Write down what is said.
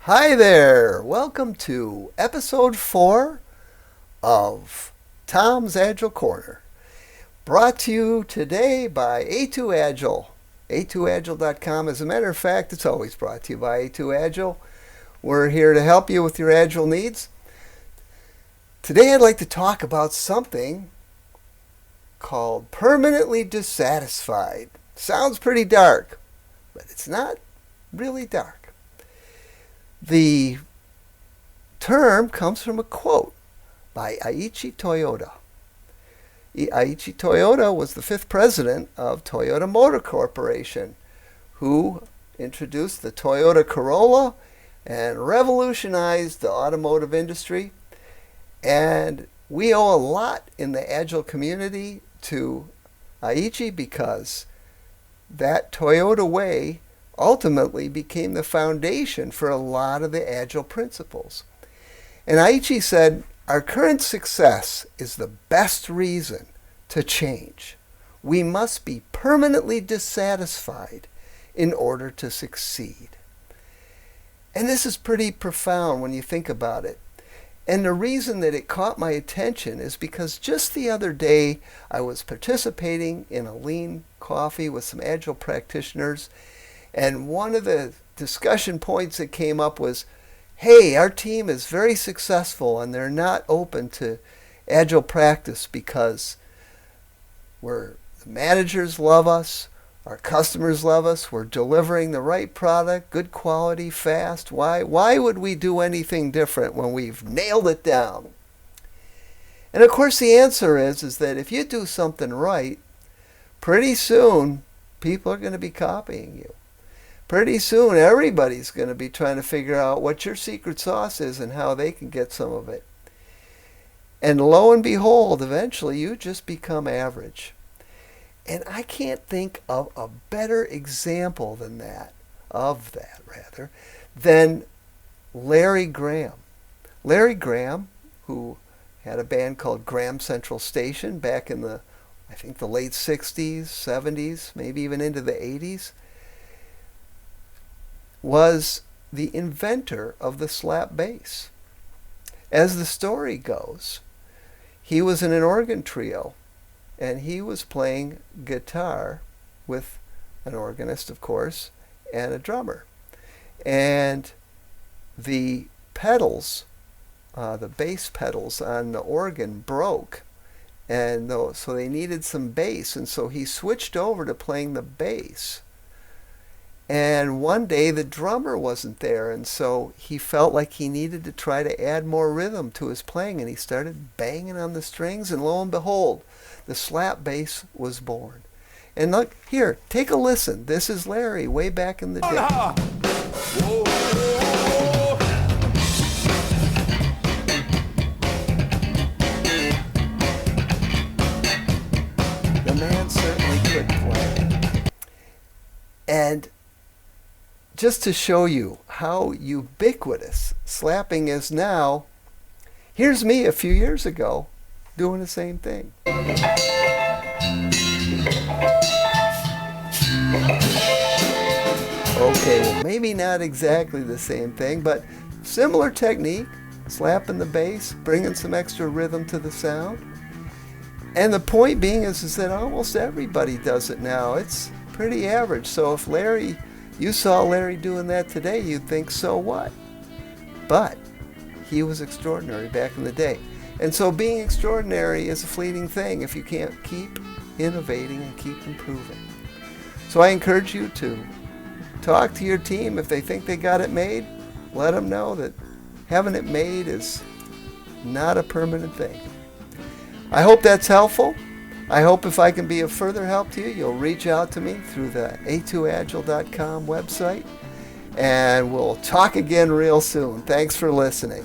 Hi there! Welcome to episode 4 of Tom's Agile Corner. Brought to you today by A2Agile. A2Agile.com. As a matter of fact, it's always brought to you by A2Agile. We're here to help you with your Agile needs. Today I'd like to talk about something called permanently dissatisfied. Sounds pretty dark, but it's not really dark. The term comes from a quote by Aichi Toyoda. Aichi Toyoda was the 5th president of Toyota Motor Corporation, who introduced the Toyota Corolla and revolutionized the automotive industry. And we owe a lot in the Agile community to Aichi because that Toyota way ultimately became the foundation for a lot of the Agile principles. And Aichi said, our current success is the best reason to change. We must be permanently dissatisfied in order to succeed. And this is pretty profound when you think about it. And the reason that it caught my attention is because just the other day I was participating in a lean coffee with some Agile practitioners, and one of the discussion points that came up was, hey, our team is very successful and they're not open to Agile practice because the managers love us, our customers love us, we're delivering the right product, good quality, fast. Why would we do anything different when we've nailed it down? And of course the answer is that if you do something right, pretty soon people are going to be copying you. Pretty soon everybody's going to be trying to figure out what your secret sauce is and how they can get some of it. And lo and behold, eventually you just become average. And I can't think of a better example than than Larry Graham. Larry Graham, who had a band called Graham Central Station back in the late 60s, 70s, maybe even into the 80s, was the inventor of the slap bass. As the story goes, he was in an organ trio, and he was playing guitar with an organist, of course, and a drummer. And the pedals, the bass pedals on the organ broke, and so they needed some bass, and so he switched over to playing the bass. And one day the drummer wasn't there, and so he felt like he needed to try to add more rhythm to his playing, and he started banging on the strings, and lo and behold, the slap bass was born. And look, here, take a listen. This is Larry way back in the day. The man certainly could play. And just to show you how ubiquitous slapping is now, here's me a few years ago doing the same thing. Okay, well, maybe not exactly the same thing, but similar technique, slapping the bass, bringing some extra rhythm to the sound. And the point being is that almost everybody does it now. It's pretty average. So if you saw Larry doing that today, you'd think, so what? But he was extraordinary back in the day. And so being extraordinary is a fleeting thing if you can't keep innovating and keep improving. So I encourage you to talk to your team. If they think they got it made, let them know that having it made is not a permanent thing. I hope that's helpful. I hope if I can be of further help to you, you'll reach out to me through the A2Agile.com website, and we'll talk again real soon. Thanks for listening.